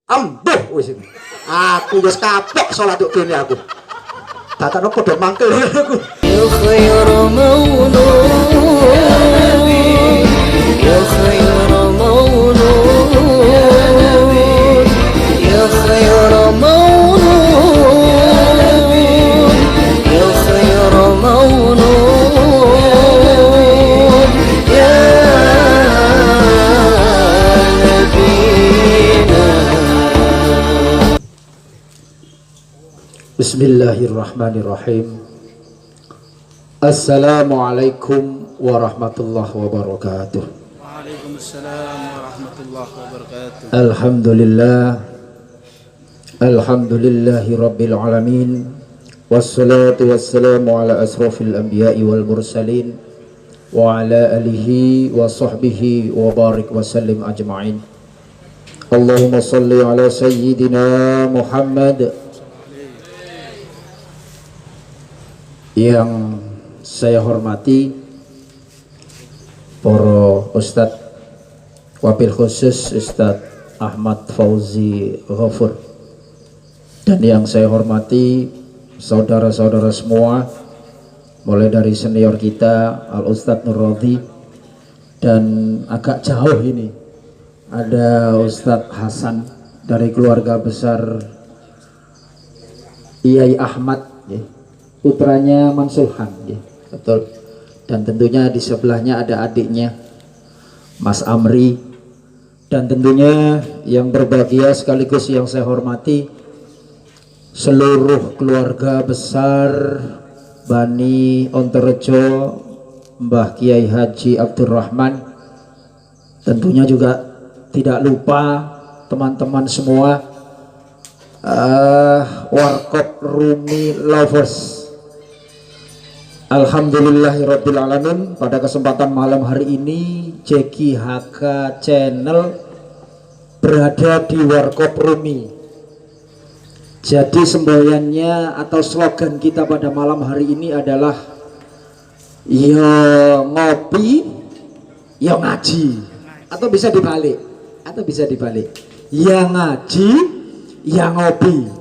Ambuh wis. Aku wis kapok salat kok kene aku. Datane padha mangkel aku. Ya khairu maulud, ya khairu maulud, ya khairu maulud, ya khairu maulud, ya nabiyina. Bismillahirrahmanirrahim. Assalamualaikum warahmatullahi wabarakatuh. Waalaikumsalam warahmatullahi wabarakatuh. Alhamdulillahi rabbil alamin. Wassalatu wassalamu ala asrafil anbiya'i wal mursalin wa ala alihi wa sahbihi wa barik wa sallim ajma'in. Allahumma salli ala sayyidina Muhammad. Yang saya hormati para Ustadz, wabil khusus Ustadz Ahmad Fauzi Ghafur, dan yang saya hormati saudara-saudara semua, mulai dari senior kita Al Ustadz Nur Radhi, dan agak jauh ini ada Ustadz Hasan dari keluarga besar Iyai Ahmad, ya, putranya Mansulhan, ya, betul. Dan tentunya di sebelahnya ada adiknya Mas Amri, dan tentunya yang berbahagia sekaligus yang saya hormati seluruh keluarga besar Bani Onterejo, Mbah Kiai Haji Abdurrahman. Tentunya juga tidak lupa teman-teman semua, Warkop Rumi Lovers. Alhamdulillahirrabbilalamin, pada kesempatan malam hari ini JGHK Channel berada di Warkop Rumi. Jadi semboyannya atau slogan kita pada malam hari ini adalah ya ngopi ya ngaji, atau bisa dibalik, ya ngaji ya ngopi,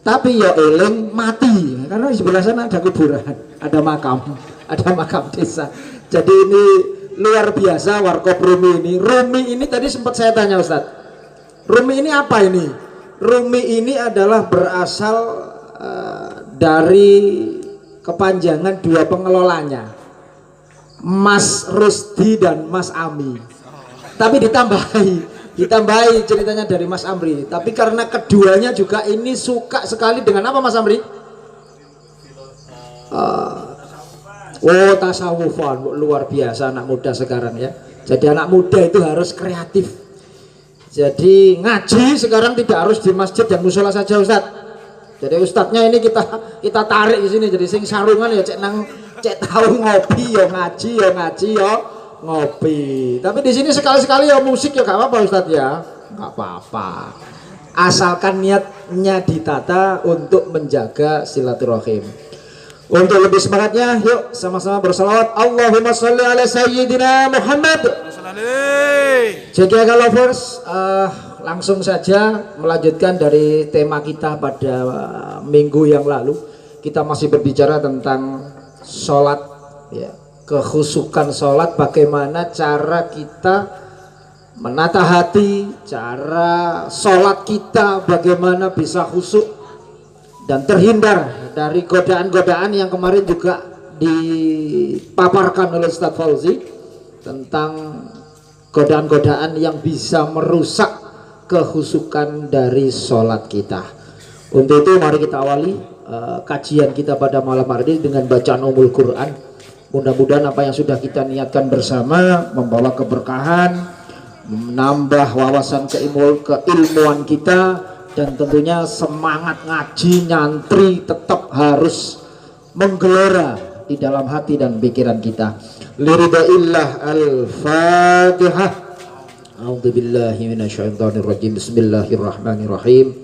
tapi ya eling mati, karena di sebelah sana ada kuburan, ada makam desa. Jadi ini luar biasa Warkop Rumi ini. Rumi ini tadi sempat saya tanya Ustadz, Rumi ini apa ini? Rumi ini adalah berasal dari kepanjangan dua pengelolanya, Mas Rusdi dan Mas Ami. Tapi ditambahi ceritanya dari Mas Amri. Tapi karena keduanya juga ini suka sekali dengan apa Mas Amri? Tasawufan, luar biasa anak muda sekarang ya. Jadi anak muda itu harus kreatif. Jadi ngaji sekarang tidak harus di masjid dan musola saja Ustadz. Jadi ustadznya ini kita tarik di sini, jadi sing sarungan ya cek tahu ngopi ya ngaji ya ngopi. Tapi di sini sekali-sekali ya musik ya gak apa-apa Ustadz ya, gak apa-apa. Asalkan niatnya ditata untuk menjaga silaturahim. Untuk lebih semangatnya, yuk sama-sama bersalawat. Allahumma sholli ala sayyidina Muhammad. JGHK Lovers, langsung saja melanjutkan dari tema kita pada minggu yang lalu. Kita masih berbicara tentang sholat, ya, kekhusukan sholat, bagaimana cara kita menata hati, cara sholat kita bagaimana bisa khusyuk dan terhindar dari godaan-godaan yang kemarin juga dipaparkan oleh Ustadz Fauzi tentang godaan-godaan yang bisa merusak kekhusukan dari sholat kita. Untuk itu mari kita awali kajian kita pada malam hari ini dengan bacaan Ummul Quran. Mudah-mudahan apa yang sudah kita niatkan bersama membawa keberkahan, menambah wawasan keilmuan kita, dan tentunya semangat ngaji nyantri tetap harus menggelora di dalam hati dan pikiran kita. Liridhaillah. Al-Fatihah. A'udzubillahi minasyaitonirrajim. Bismillahirrahmanirrahim.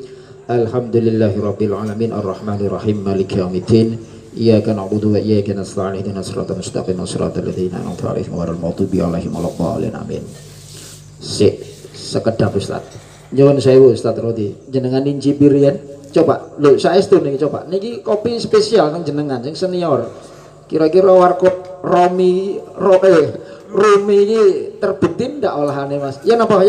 Alhamdulillahirabbil alamin arrahmanir rahim maliki yaumiddin. Iyyaka na'budu wa iyyaka nasta'in ihdinas siratal mustaqim siratal ladzina an'amta 'alaihim ghairil maghdubi 'alaihim waladdallin. Amin. Sekedap Ustaz. Nyuwun sewu Ustaz Rodi, jenengan incipir yen. Coba, lho saestu niki coba. Niki kopi spesial nang jenengan sing senior. Kira-kira warkop Rumi ini terbitin ndak olahannya Mas? Ya napa?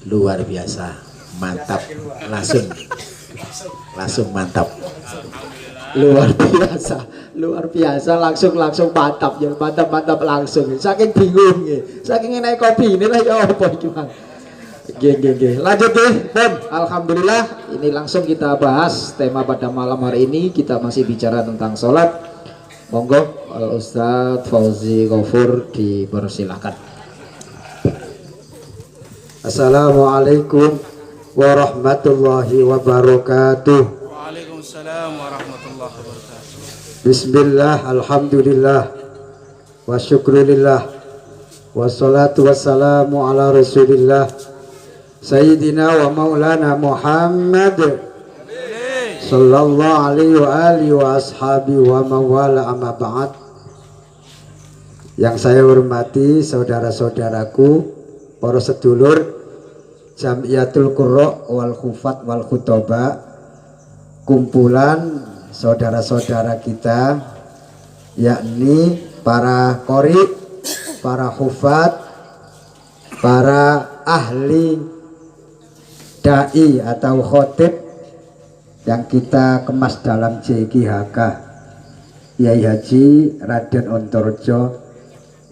Luar biasa. Mantap. Langsung mantap. Luar biasa langsung mantap ya, mantap langsung. Saking bingung ya, saking enak kopi inilah ya apa iki Bang. Nggih. Lanjut deh, Bang. Alhamdulillah ini langsung kita bahas tema pada malam hari ini. Kita masih bicara tentang sholat. Monggo Ustadz Fauzi Ghafur dipersilahkan. Assalamualaikum warahmatullahi wabarakatuh. Waalaikumsalam warahmatullahi wabarakatuh. Bismillah, alhamdulillah, wa syukrulillah, wassalatu wassalamu ala rasulillah Sayyidina wa maulana Muhammad sallallahu alaihi wa alihi wa ashabi wa mawala amma ba'd. Yang saya hormati saudara-saudaraku, para sedulur Jamiyatul Qurra wal Khufat wal Khutaba, kumpulan saudara-saudara kita, yakni para qori, para hufat, para ahli dai atau khotib yang kita kemas dalam JGHK, Kiai Haji Raden Ontorjo.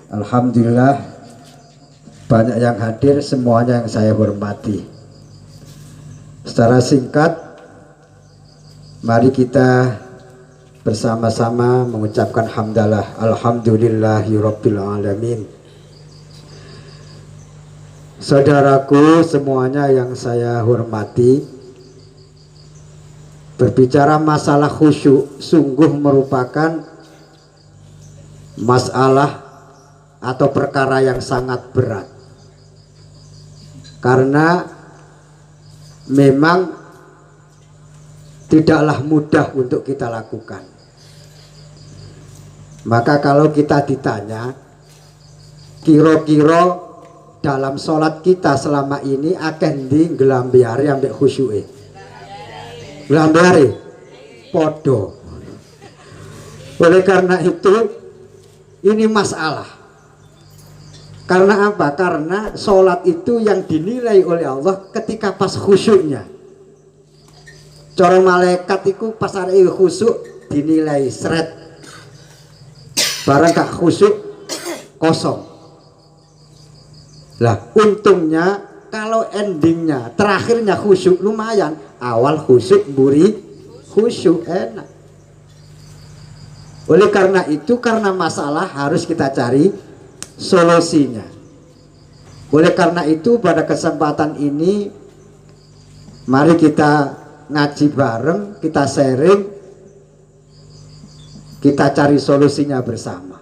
Alhamdulillah banyak yang hadir, semuanya yang saya hormati. Secara singkat, mari kita bersama-sama mengucapkan hamdalah alhamdulillahirabbil alamin. Saudaraku semuanya yang saya hormati, berbicara masalah khusyuk sungguh merupakan masalah atau perkara yang sangat berat, karena memang tidaklah mudah untuk kita lakukan. Maka kalau kita ditanya kira-kira dalam sholat kita selama ini akan di ngelambiari ambek khusyuke, ngelambiari podo. Oleh karena itu ini masalah. Karena apa? Karena sholat itu yang dinilai oleh Allah ketika pas khusyuknya. Cara malaikat itu pas ada khusyuk dinilai seret, barang gak khusyuk kosong. Lah untungnya kalau endingnya terakhirnya khusyuk lumayan, awal khusyuk buri khusyuk enak. Oleh karena itu, karena masalah harus kita cari solusinya. Oleh karena itu pada kesempatan ini mari kita ngaji bareng, kita sharing, kita cari solusinya bersama.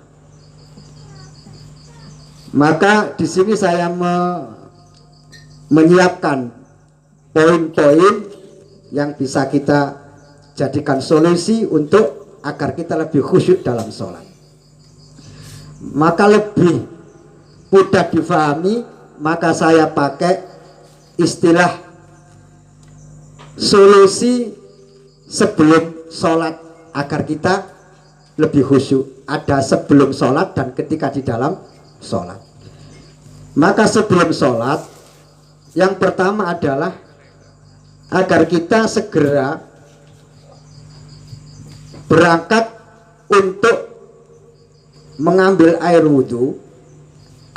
Maka di sini saya menyiapkan poin-poin yang bisa kita jadikan solusi untuk agar kita lebih khusyuk dalam sholat. Maka lebih mudah difahami, maka saya pakai istilah solusi sebelum sholat agar kita lebih khusyuk. Ada sebelum sholat dan ketika di dalam sholat. Maka sebelum sholat, yang pertama adalah agar kita segera berangkat untuk mengambil air wudhu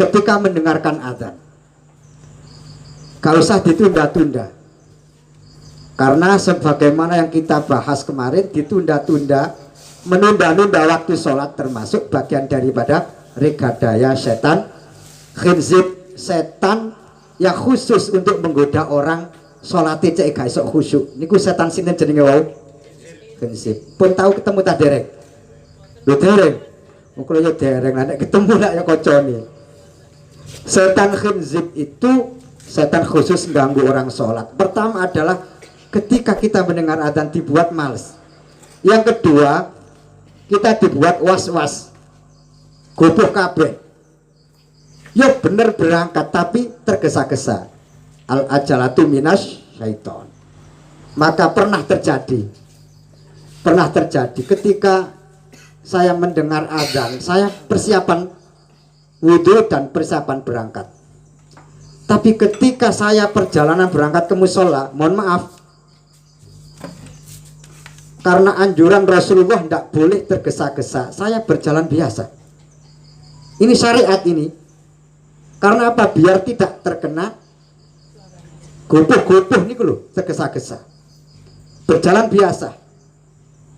ketika mendengarkan azan. Gak usah ditunda-tunda, karena sebagaimana yang kita bahas kemarin, ditunda-tunda, menunda-nunda waktu sholat termasuk bagian daripada regadaya setan khinzib, setan yang khusus untuk menggoda orang sholat cek gak esok khusyuk. Niku setan sinten jenenge wau? Khinzib. Pun tahu ketemu tak dereng? Lho dereng. Mungkin ya dereng, nek ketemu nak ya kocone. Setan khinzib itu setan khusus ganggu orang sholat. Pertama adalah ketika kita mendengar adzan dibuat males. Yang kedua, kita dibuat was-was, gopoh kabeh. Ya bener berangkat tapi tergesa-gesa. Al ajalatu minas syaiton. Maka pernah terjadi ketika saya mendengar azan, saya persiapan wudhu dan persiapan berangkat. Tapi ketika saya perjalanan berangkat ke musola, mohon maaf, karena anjuran Rasulullah tidak boleh tergesa-gesa, saya berjalan biasa. Ini syariat ini. Karena apa? Biar tidak terkena gopoh-gopoh nih loh, tergesa-gesa. Berjalan biasa.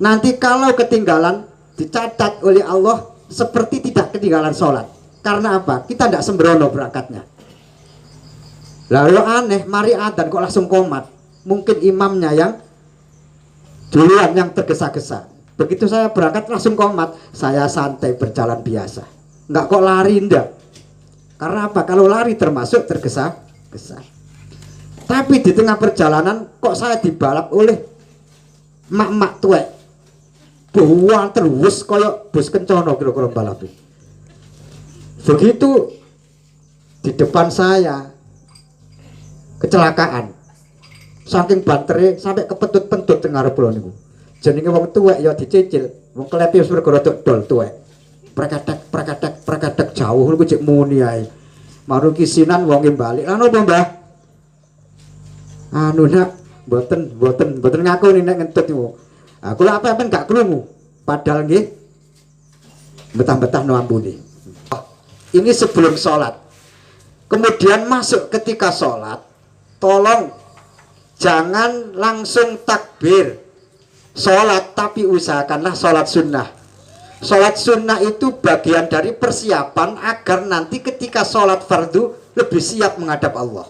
Nanti kalau ketinggalan, dicatat oleh Allah seperti tidak ketinggalan sholat. Karena apa? Kita tidak sembrono berangkatnya. Lalu aneh, mari adzan kok langsung komat. Mungkin imamnya yang duluan yang tergesa-gesa. Begitu saya berangkat langsung komat, saya santai berjalan biasa. Nggak kok lari, ndak. Karena apa? Kalau lari termasuk tergesa-gesa. Tapi di tengah perjalanan kok saya dibalap oleh mak-mak tuwek. Buang terus koyok bus kencono kira-kira balapi. Begitu di depan saya kecelakaan. Saking bantere sampai kepentut-pentut tengah pulau niku. Jenenge wong tuwek ya dicicil, wong klepi wis perkara dol tuwek. Prakatek jauh niku cek muni ae. Maru kisinan wonge balik. Lah napa, Mbah? Anu nak, mboten ngakoni nek ngentut niku. Aku lha apa-apa gak krungu. Padahal nggih betah-betah no ampuni. Ini sebelum sholat. Kemudian masuk ketika sholat, tolong jangan langsung takbir sholat, tapi usahakanlah sholat sunnah. Sholat sunnah itu bagian dari persiapan agar nanti ketika sholat fardu lebih siap menghadap Allah.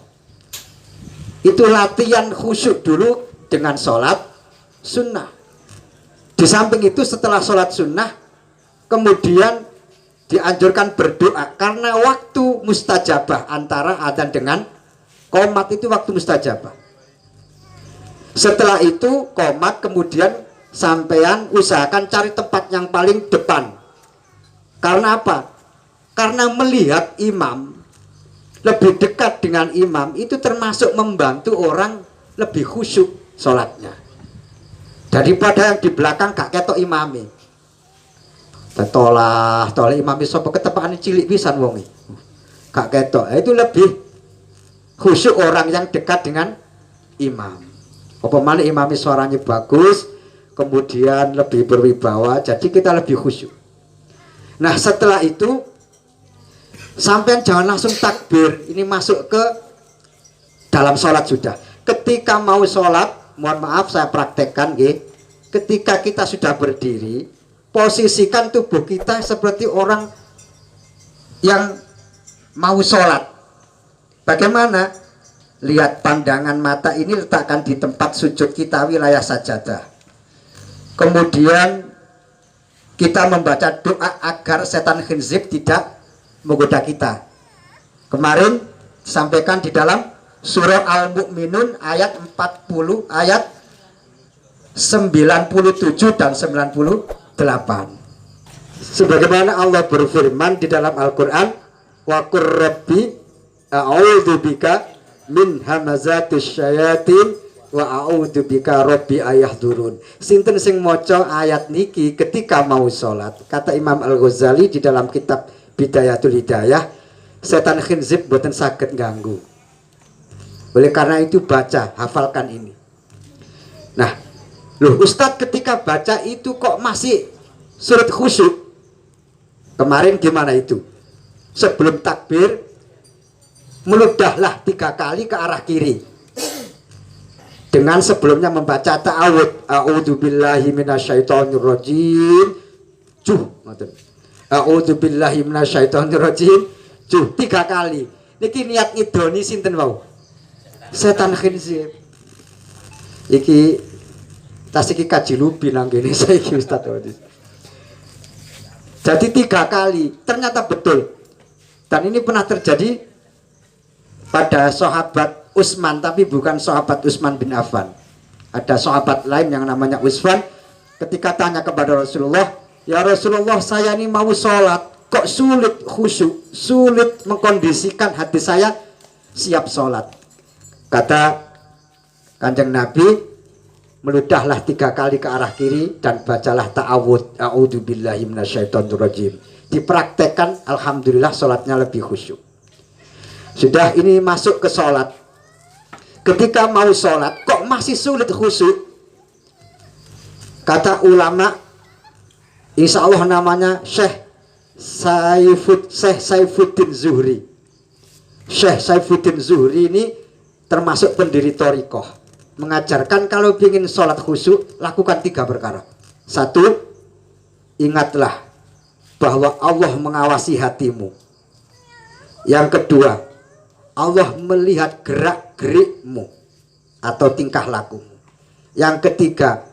Itu latihan khusyuk dulu dengan sholat sunnah. Di samping itu setelah sholat sunnah, kemudian dianjurkan berdoa karena waktu mustajabah antara adzan dengan qomat itu waktu mustajabah. Setelah itu qomat, kemudian sampean usahakan cari tempat yang paling depan. Karena apa? Karena melihat imam, lebih dekat dengan imam itu termasuk membantu orang lebih khusyuk sholatnya daripada yang di belakang gak ketok imami. Toleh imami sapa ketepakane cilik pisan wonge. Gak ketok. Itu lebih khusyuk orang yang dekat dengan imam. Apa mana imami suaranya bagus, kemudian lebih berwibawa, jadi kita lebih khusyuk. Nah, setelah itu sampean jangan langsung takbir. Ini masuk ke dalam sholat sudah. Ketika mau sholat, mohon maaf saya praktekkan nggih. Ketika kita sudah berdiri, posisikan tubuh kita seperti orang yang mau sholat. Bagaimana? Lihat pandangan mata ini letakkan di tempat sujud kita, wilayah sajadah. Kemudian kita membaca doa agar setan khinzib tidak menggoda kita. Kemarin disampaikan di dalam surah Al-Mu'minun ayat 40, ayat 97 dan 98. Sebagaimana Allah berfirman di dalam Al-Quran, wa qur rabbi a'udzubika min hamazatis syayatin wa a'udzubika rabbi ayahdurun. Sinten sing maca ayat niki ketika mau sholat, kata Imam Al-Ghazali di dalam kitab Bidayatul Hidayah, setan khinzib boten saged ganggu. Oleh karena itu baca, hafalkan ini. Nah, loh Ustadz ketika baca itu kok masih surat khusyuk? Kemarin gimana itu? Sebelum takbir meludahlah 3 kali ke arah kiri. Dengan sebelumnya membaca ta'awud, a'udzubillahi minasyaitonirrajim. A'udzubillahi minasyaitonirrajim. 3 kali. Niki niat ngidoni sinten wau? Setan khinzib. Iki tas iki kaji lubi nang kene saiki Ustaz. Jadi 3 kali, ternyata betul. Dan ini pernah terjadi pada sahabat Utsman, tapi bukan sahabat Utsman bin Affan. Ada sahabat lain yang namanya Utsman. Ketika tanya kepada Rasulullah, ya Rasulullah, saya ini mau sholat, kok sulit khusyuk, sulit mengkondisikan hati saya siap sholat. Kata Kanjeng Nabi, meludahlah 3 kali ke arah kiri dan bacalah ta'awud, a'udzubillahi minasyaitonirrajim. Dipraktekkan, alhamdulillah sholatnya lebih khusyuk. Sudah ini masuk ke sholat. Ketika mau sholat kok masih sulit khusyuk, kata ulama, insya Allah namanya Syekh Saifuddin Zuhri. Syekh Saifuddin Zuhri ini termasuk pendiri Thariqah, mengajarkan kalau ingin sholat khusyuk lakukan 3 perkara. 1, ingatlah bahwa Allah mengawasi hatimu. Yang kedua, Allah melihat gerak-gerikmu atau tingkah lakumu. Yang ketiga,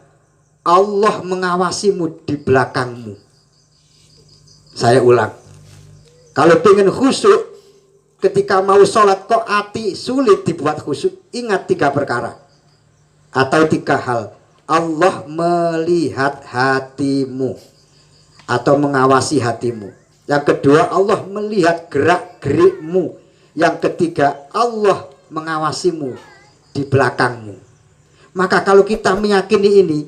Allah mengawasimu di belakangmu. Saya ulang, kalau ingin khusyuk ketika mau sholat kok hati sulit dibuat khusyuk, ingat 3 perkara atau 3 hal. Allah melihat hatimu atau mengawasi hatimu. Yang kedua, Allah melihat gerak-gerikmu. Yang ketiga, Allah mengawasimu di belakangmu. Maka kalau kita meyakini ini,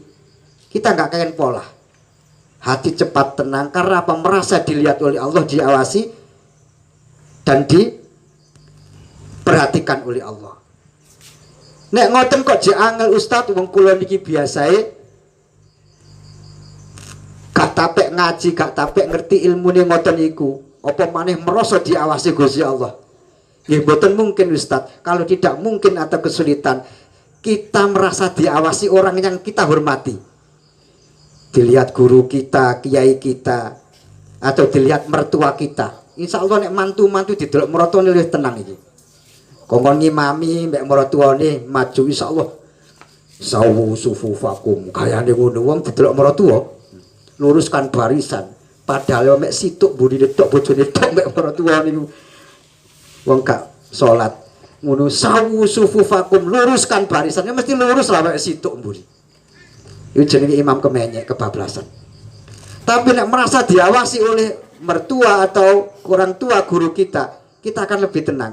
kita nggak kayak pola. Hati cepat tenang karena apa? Merasa dilihat oleh Allah, diawasi dan diperhatikan oleh Allah. Nek ngoten kok angel Ustaz, wong kula niki biasae gak tapek ngaji, gak tapek ngerti ilmune ngoten iku. Apa maneh merasa diawasi Gusti Allah. Nggih mboten mungkin Ustaz. Kalau tidak mungkin atau kesulitan, kita merasa diawasi orang yang kita hormati. Dilihat guru kita, kiai kita, atau dilihat mertua kita. Insya Allah nek mantu-mantu didelok mertuane luwih tenang iki. Kongkon ngimami mbek mertuane maju insya Allah. Sawu sufufakum. Kayane ngono wong didelok mertua, luruskan barisan. Padahal mek situk burine tok bojone tok mbek mertua niku. Wong gak salat ngono sawu sufufakum, luruskan barisannya mesti lurus lah mek situk mburi. Itu jenenge imam kemenyek, kebablasan. Tapi nek merasa diawasi oleh mertua atau orang tua guru kita, kita akan lebih tenang.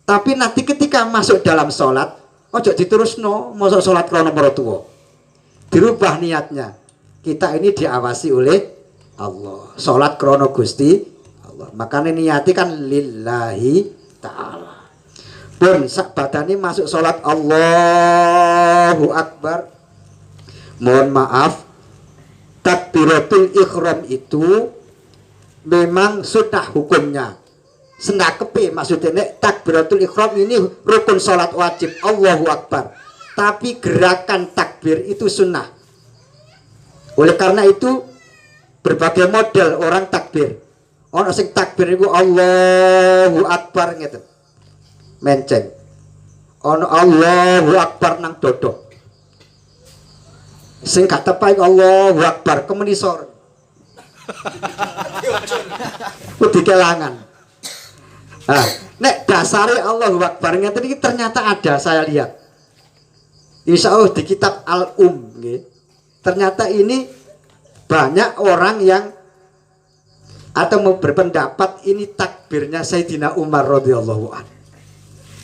Tapi nanti ketika masuk dalam sholat, ojo diterusno masuk sholat krono mertua. Dirubah niatnya. Kita ini diawasi oleh Allah. Sholat krono Gusti Allah. Makanya niati kan lillahi ta'ala. Pun sak badani masuk sholat Allahu Akbar. Mohon maaf, takbiratul ikhram itu memang sunnah hukumnya. Sendakepe maksudnya takbiratul ikhram ini rukun sholat wajib Allahu Akbar. Tapi gerakan takbir itu sunnah. Oleh karena itu berbagai model orang takbir. Orang sing takbir itu Allahu Akbar gitu, menceng. Ono Allahu Akbar nang dodok. Sing gak tepak Allahu Akbar kemenisor. Putih kelangan. Nah, nek dasare Allahu Akbar ngeten iki ternyata ada, saya lihat. Insya Allah di kitab Al-Um gitu. Ternyata ini banyak orang yang atau mau berpendapat ini takbirnya Sayyidina Umar radhiyallahu anhu.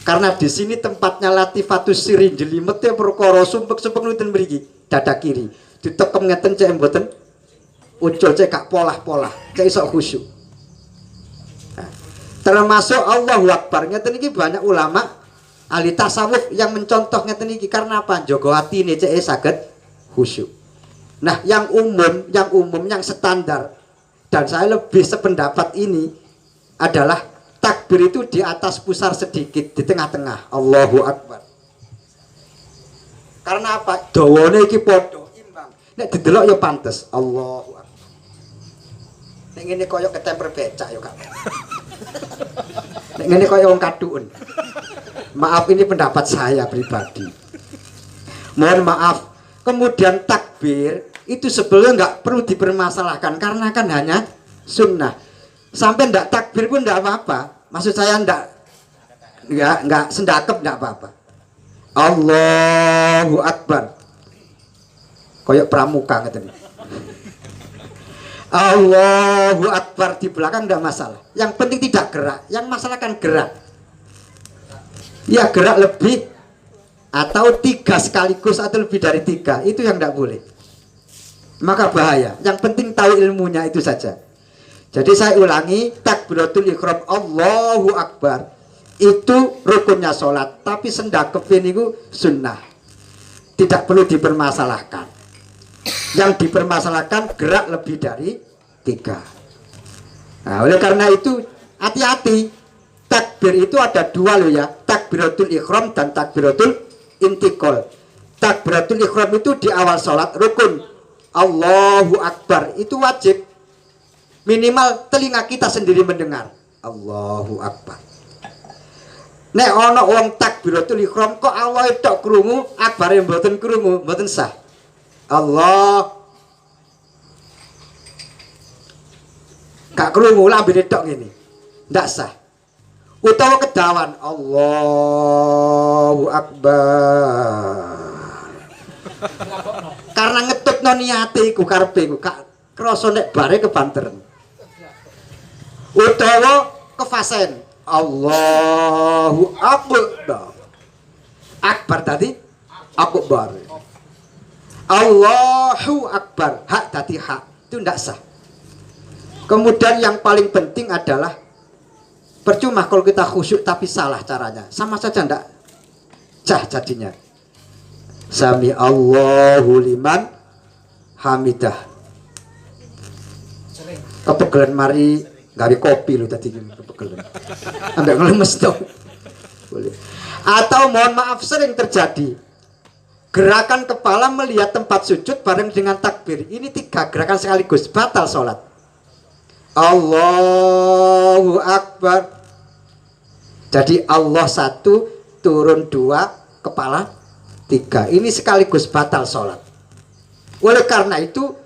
Karena di sini tempatnya Latifatus Sirin jelimete perkara sumpek-sumpek nuten mriki, dada kiri. Ditekem ngeten cek mboten ucul cek gak polah-polah, cek iso khusyuk. Nah, termasuk Allahu Akbar ngeten iki banyak ulama ahli tasawuf yang mencontoh ngeten iki karena apa? Jaga atine cek saged khusyuk. Nah, yang umum, yang standar dan saya lebih sependapat ini adalah takbir itu di atas pusar sedikit, di tengah-tengah. Allahu Akbar. Karena apa? Dawane iki padha imbang. Nek didelok ya pantes. Allahu Akbar. Nek ngene kaya ketemper becak ya Kak. Nek ngene kaya wong kadhuken. Maaf, ini pendapat saya pribadi. Mohon maaf. Kemudian takbir itu sebetulnya nggak perlu dipermasalahkan karena kan hanya sunnah. Sampai ndak takbir pun ndak apa-apa. Maksud saya nggak sendakep ndak apa-apa. Allahu Akbar. Koyok pramuka ngeten. Allahu Akbar di belakang tidak masalah. Yang penting tidak gerak. Yang masalah kan gerak. Ya gerak lebih atau 3 sekaligus atau lebih dari 3. Itu yang tidak boleh. Maka bahaya. Yang penting tahu ilmunya itu saja. Jadi saya ulangi, takbiratul ihram Allahu Akbar itu rukunnya sholat, tapi sendakepin itu sunnah, tidak perlu dipermasalahkan. Yang dipermasalahkan gerak lebih dari 3. Nah, oleh karena itu hati-hati, takbir itu ada 2 loh ya, takbiratul ihram dan takbiratul intikal. Takbiratul ihram itu di awal sholat rukun, Allahu Akbar itu wajib, minimal telinga kita sendiri mendengar Allahu Akbar. Nek ana wong takbiratul ihram kok Allah tok krungu, akbare mboten krungu, mboten sah. Allah gak krungu lambene tok ngene. Ndak sah. Utawa kedawan Allahu Akbar. Karena ngetutno niate iku karepe iku gak krasa nek bare kebanteren. Utawa kefasen Allahu Akbar. Akbar tadi Akbar. Allahu Akbar. Hak tadi hak. Itu tidak sah. Kemudian yang paling penting adalah percuma kalau kita khusyuk tapi salah caranya. Sama saja tidak sah jadinya. Sami Allahu liman hamidah. Kepegelan mari gawe kopi lu tadi kepegelan. Ambek ngelemes dong. Boleh. Atau mohon maaf sering terjadi gerakan kepala melihat tempat sujud bareng dengan takbir. Ini 3 gerakan sekaligus batal sholat. Allahu Akbar. Jadi Allah 1, turun 2, kepala 3. Ini sekaligus batal sholat. Oleh karena itu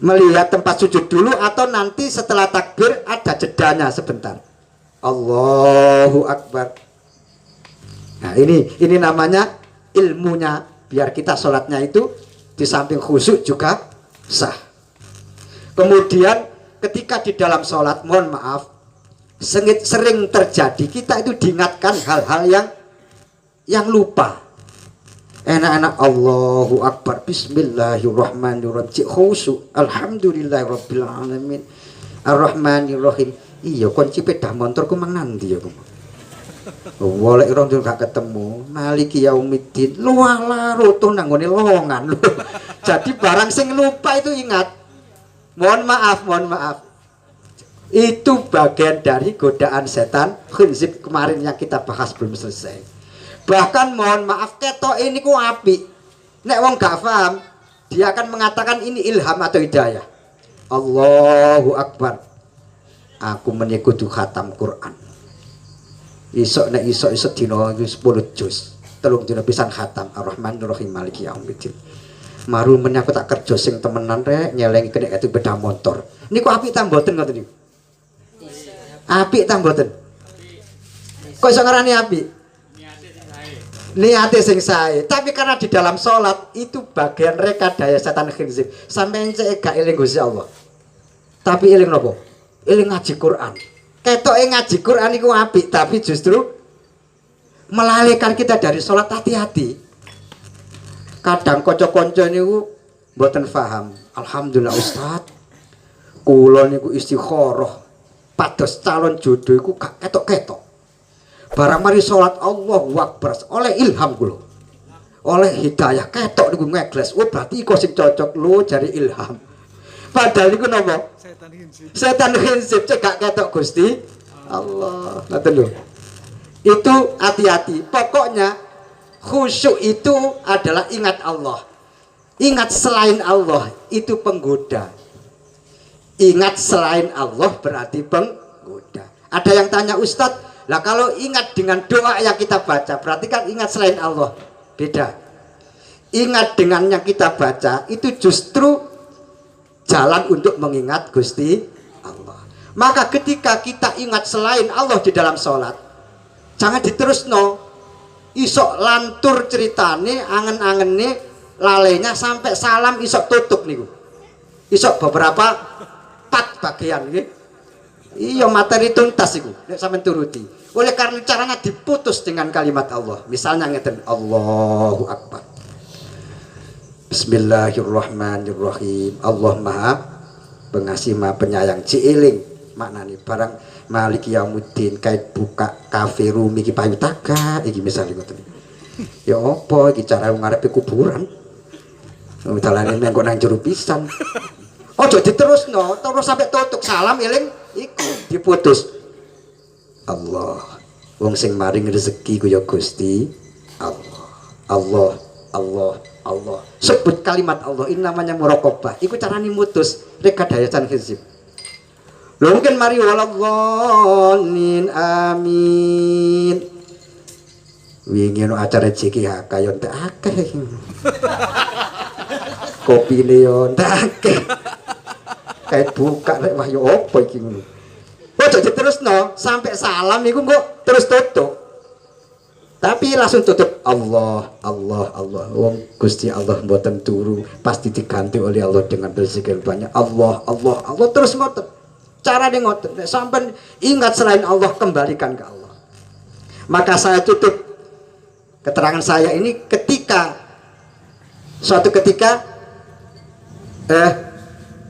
melihat tempat sujud dulu atau nanti setelah takbir ada jedanya sebentar. Allahu Akbar. Nah ini namanya ilmunya, biar kita sholatnya itu di samping khusyuk juga sah. Kemudian ketika di dalam sholat, mohon maaf, sering terjadi kita itu diingatkan hal-hal yang lupa. Enak-enak Allahu Akbar, Bismillahirrahmanirrahim, khusyuk, Alhamdulillahirabbil alamin, Ar-Rahmanirrahim. Iya, kunci sepeda motorku mang nanti ya, Walek rong gak ketemu. Maliki yaumiddin. Lu ala roto nanggone lowongan lu. Jadi barang sing lupa itu ingat. Mohon maaf. Itu bagian dari godaan setan khinzib kemarin yang kita bahas belum selesai. Bahkan mohon maaf ketok ini ku api. Nek wong gak paham, dia akan mengatakan ini ilham atau hidayah. Allahu Akbar. Aku menyekutu khatam Quran. Isok nek isok dina 10 juz. 3 dina pisan khatam Ar-Rahmanir-Rahim Maliki Yaumiddin. Maru men aku tak kerja sing temenan rek nyelengi kena itu beda motor. Niku apik ta mboten ngoten niku? Apik ta mboten? Kok iso ngarani apik? Niate sing sae. Tapi karena di dalam sholat itu bagian rekadaya setan khinzib. Sampeyan cek gak eling Gusti Allah. Tapi eling napa? Eling ngaji Quran. Ketoke ngaji Quran iku apik, tapi justru melalaikan kita dari sholat. Hati-hati. Kadang kanca-kanca niku mboten paham. Alhamdulillah Ustaz, kula niku istikharah pados calon jodoh iku gak ketok-ketok. Barang mari sholat Allahu Akbar oleh ilham kula, oleh hidayah ketok niku ngegles. Oh berarti iku sing cocok lho jari ilham. Padahal niku napa? Setan khinzib cekak ketok Gusti Allah. Ngoten lho. Itu hati-hati. Pokoknya khusyuk itu adalah ingat Allah. Ingat selain Allah itu penggoda. Ingat selain Allah berarti penggoda. Ada yang tanya, Ustadz, lah kalau ingat dengan doa yang kita baca berarti kan ingat selain Allah. Beda. Ingat dengan yang kita baca itu justru jalan untuk mengingat Gusti Allah. Maka ketika kita ingat selain Allah di dalam sholat, jangan diterusno. Isok lantur ceritane, angen-angene, lalenya sampai salam isok tutup niku. Isok beberapa pat bagian nggih. Iya materi tuntas iku nek sampean turuti. Oleh karena caranya diputus dengan kalimat Allah. Misalnya ngeten Allahu Akbar. Bismillahirrahmanirrahim. Allah Maha Pengasih Maha Penyayang. Ciiling maknane barang Malik Yaumuddin kait buka kafe rumi iki payutaga iki misalnya ngoten. Ya apa iki cara ngarepe kuburan? Dalane mengko nang jero pisan. Ojo diterusno, terus sampai tutup salam eling iku diputus. Allah, wong sing maring rezeki ku ya Gusti Allah. Allah, Allah, Allah. Sebut kalimat Allah, ini namanya muraqabah. Iku carane mutus rekadayasan hizib. Lho mungkin mari waladhdallin amin. Wingi ono acara JKH kaya entek akeh. Kopi leon akeh. Kayak buka rek wah yo opo iki ngono. Ojo diterusno sampai salam iku kok terus tutup. Tapi langsung tutup Allah, Allah, Allah. Wong Gusti Allah mboten turu, pasti diganti oleh Allah dengan rezeki banyak. Allah, Allah, Allah terus ngoten. Carane ngoten. Nek sampean ingat selain Allah kembalikan ke Allah. Maka saya tutup keterangan saya ini suatu ketika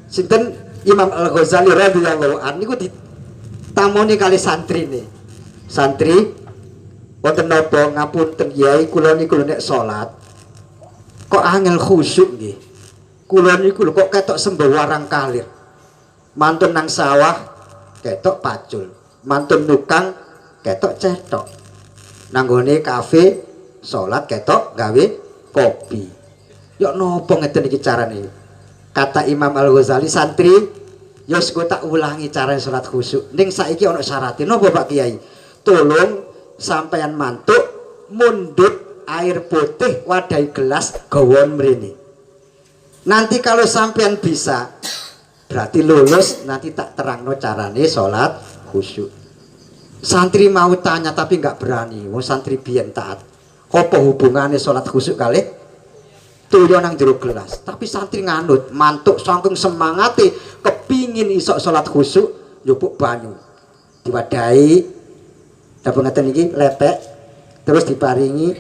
sinten Imam Al-Ghazali radhiyallahu anhu niku ditamoni kali santri nih. Santri wonten napa ngapunten Kyai kula niku nek salat kok angel khusyuk nggih. Kula niku lho kok ketok sembawarang kalir. Mantun nang sawah ketok pacul. Mantun nukang ketok cetok. Nanggone kafe salat ketok gawe kopi. Yo napa ngeten iki carane? Kata Imam Al-Ghazali santri, yos gue tak ulangi cara sholat khusyuk. Ning saiki ono syaratin, no Bapak Kiai. Tolong sampeyan mantuk mundut air putih wadai gelas gawon mrene. Nanti kalau sampeyan bisa, berarti lulus. Nanti tak terangno carane sholat khusyuk. Santri mau tanya tapi nggak berani. Mau santri biyen taat. Apa hubungannya sholat khusyuk kali? Tuyo nang jero gelas, tapi santri nganut mantuk saking semangate kepingin isok salat khusyuk njupuk banyu diwadahi dapur ngeten iki lepek terus diparingi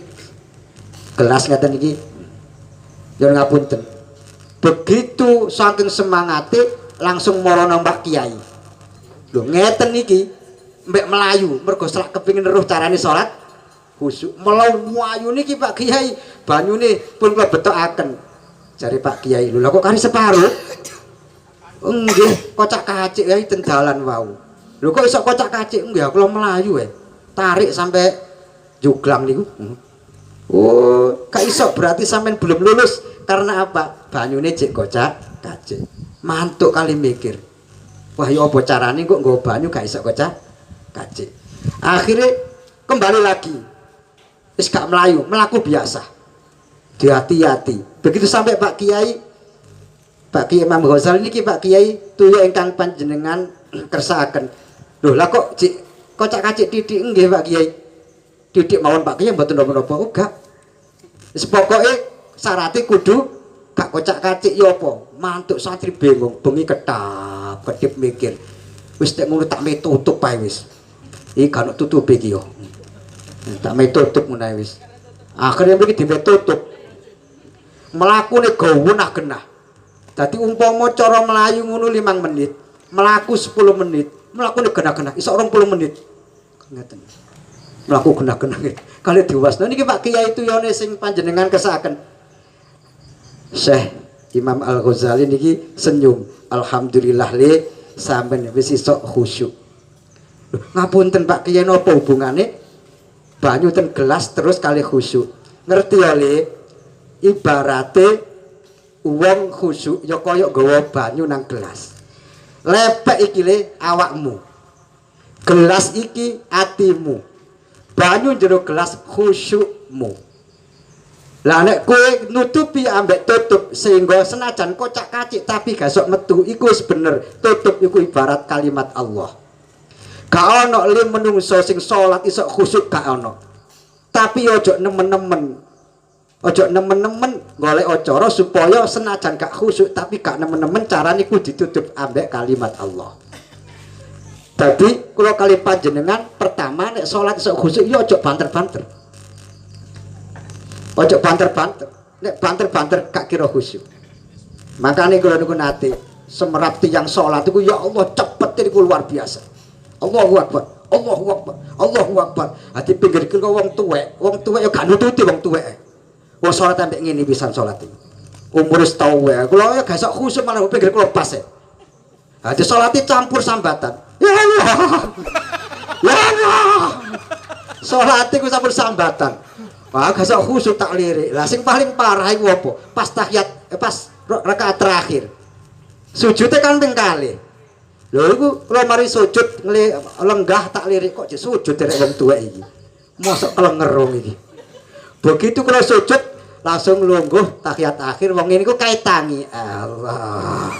gelas ngeten iki yo ngapunten begitu saking semangate langsung marono Mbak Kiai lho ngeten iki mbek melayu mergo selak kepingin eruh carane salat khusyuk melayu niki Pak Kiai banyune pun kula betokaken jare Pak Kiai lho kok kari separuh nggih kocak kacik ya ten dalan wau lho kok iso kocak kacik nggih kula melayu tarik sampai juglang niku oh gak iso berarti sampean belum lulus karena apa banyune jek kocak kacik mantuk kali mikir wah ya apa carane kok nggo banyu gak iso kocak kacik akhirnya kembali lagi wis gak melayu, melaku biasa. Hati-hati. Begitu sampai Pak Kiai Imam Ghazali niki Pak Kiai tuya ingkang panjenengan kersakaken. Lho lah kok kocak-kacik titik nggih Pak Kiai. Titik mawon Pak Kiai mboten napa-napa. Oh gak. Wis pokoke syaraté kudu gak kocak-kacik ya apa. Mantuk santri bingung, bengi ketap, kedip mikir. Wis tek ngono tak tutup ae wis. Iki gak tutup iki yo. Tak me tutup menawi wis. Akhirnya mriki ditutup. Mlakune gawenah genah. Dadi umpama cara melayu ngono 5 menit, mlaku 10 menit, mlakune genah-genah iso 20 menit. Ngeten. Mlaku genah-genah. Kali diwasno niki Pak Kiai tuyone sing panjenengan kesakaken. Syekh Imam Al-Ghazali niki senyum. Alhamdulillah le sampeyan wis iso khusyuk. Ngapunten Pak Kiai napa hubungane? Banyu ten gelas terus kali khusyuk ngerti ya le ibarate wong khusyuk ya kaya gawa banyu nang gelas lepek iki le awakmu gelas iki atimu banyu jero gelas khusyukmu lah nek kowe nutupi ambek tutup sehingga senajan kocak kacik tapi gak sok metu iku wis bener tutup iku ibarat kalimat Allah. Gak ono lim menungso sing salat iso khusyuk gak ono. Tapi ojo nemen-nemen. Ojo nemen-nemen golek acara supaya senajan gak khusyuk tapi gak nemen-nemen carane ku ditutup ambek kalimat Allah. Jadi kula kali panjenengan pertama nek salat sok khusyuk ya ojo banter-banter. Ojo banter-banter. Nek banter-banter gak kira khusyuk. Makane kula niku nate semerap tiyang salat iku ya Allah cepet niku luar biasa. Allahu Akbar. Allahu Akbar. Allahu Akbar. Ati pinggir kira wong tuwek ya gak nututi wong tuwek. Wong salat ambek ngene pisan salat iki. Umur wis tau wae. Kula ya gak sok khusyuk malah pinggir kula pas e. Ati salate campur sambatan. Ya Allah. Ya Allah. Salate ku campur sambatan. Wah, gak sok khusyuk tak lirik. Lah sing paling parah iku apa? Pas tahiyat pas rakaat terakhir. Sujudnya kan ping kalih. Lho iku kula mari sujud lenggah tak lirik kok sujud derek wong tuwek iki. Mosok kelenger wong iki. Begitu kula sujud langsung lungguh tahiyat akhir wong ini ku kaitangi Allah.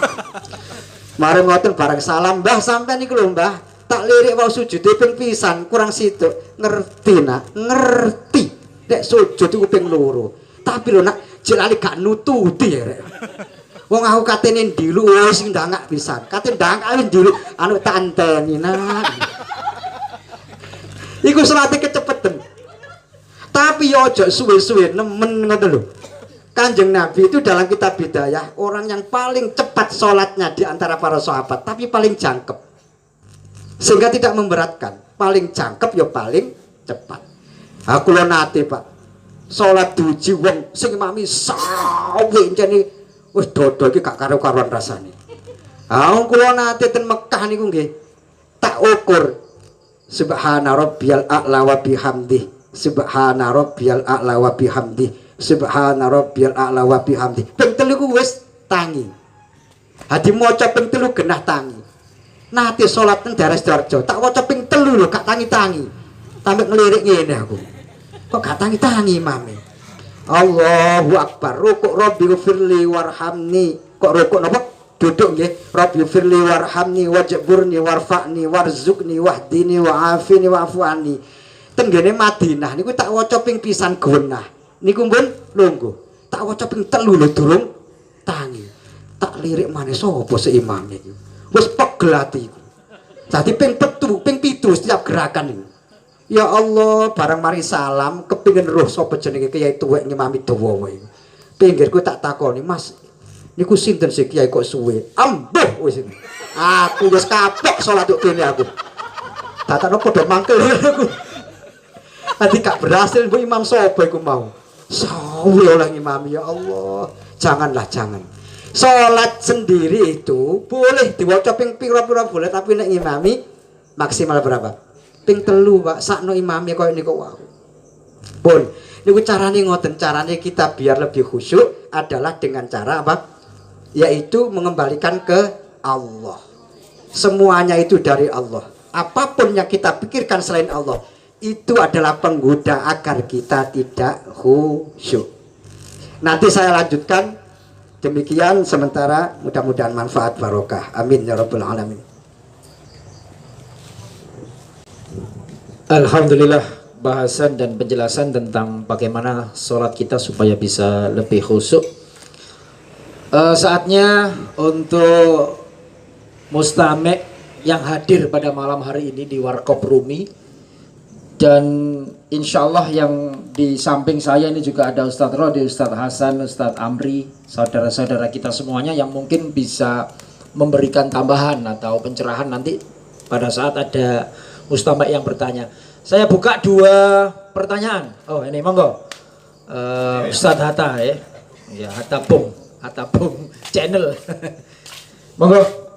Mari ngoten bareng salam Mbah sampean niku lho Mbah. Tak lirik wau sujud ping pisan kurang situ. Ngerti nak, ngerti. Nek sujud iku ping loro. Tapi lho nak jelali gak nututi ya rek. Wong aku katene ndilu wis ndangak pisan. Kate ndangak wis ndilu anu tak anteni nak. Iku salate kecepeten. Tapi ojo suwe-suwe nemen ngoten lho. Kanjeng Nabi itu dalam kitab Bidayah orang yang paling cepat sholatnya di antara para sahabat, tapi paling jangkep. Sehingga tidak memberatkan. Paling jangkep ya paling cepat. Aku lho nate, Pak. Sholat duji wong sing imami sawe jane wis dodo iki gak karo-karuan rasane. Kula nate ten Mekah niku nggih. Tak ukur subhana rabbiyal a'la wa bihamdihi. Subhana rabbiyal a'la wa bihamdi. Subhana rabbiyal a'la wa bihamdi. Ping 3 ku wis tangi. Hadi maca ping 3 genah tangi. Nate salat teng daerah Sidoarjo, tak waca ping 3 lho gak tangi-tangi. Tambah ngelirik ngene aku. Kok gak tangi-tangi mame. Allahu Akbar. Rukuk Rabbi firli warhamni. Kok rukuk napa? Duduk nggih. Rabbi firli warhamni wajburni warfa'ni warzuqni wahdini wa'afini wa'fu anni. Tenggene Madinah niku tak waca ping pisan genah. Niku mbun lungguh. Tak waca ping 3 lho durung tangi. Tak lirik maneh sapa seimam iki. Wis pegel atiku. Dadi ping 7 setiap gerakan niku. Ya Allah, barang mari salam kepingin roh sapa jenenge Kiai tuwek ngimami dawa wae. Pinggirku tak takoni, Mas, niku sinten sih Kiai kok suwe? Ambuh wis. Aku wis kapok salat kene aku. Takane padha mangkel aku. Tadi gak berhasil bu imam sapa iku mau. Sawi oleh imam ya Allah. Janganlah jangan. Salat sendiri itu boleh diwaca ping pira-pira boleh tapi nek imami maksimal berapa? Ping 3 Pak. Sakno imami koyo niku wae. Pun niku carane ngoten, carane kita biar lebih khusyuk adalah dengan cara apa? Yaitu mengembalikan ke Allah. Semuanya itu dari Allah. Apapun yang kita pikirkan selain Allah itu adalah penggoda agar kita tidak khusyuk. Nanti saya lanjutkan demikian sementara, mudah-mudahan manfaat barokah. Amin ya rabbal alamin. Alhamdulillah, bahasan dan penjelasan tentang bagaimana sholat kita supaya bisa lebih khusyuk. Saatnya untuk mustami' yang hadir pada malam hari ini di Warkop Rumi. Dan insya Allah yang di samping saya ini juga ada Ustadz Rodi, Ustadz Hasan, Ustadz Amri, saudara-saudara kita semuanya yang mungkin bisa memberikan tambahan atau pencerahan nanti pada saat ada mustami' yang bertanya. Saya buka 2 pertanyaan. Oh ini monggo Ustadz Hatta ya, Hatta Pung channel. Monggo.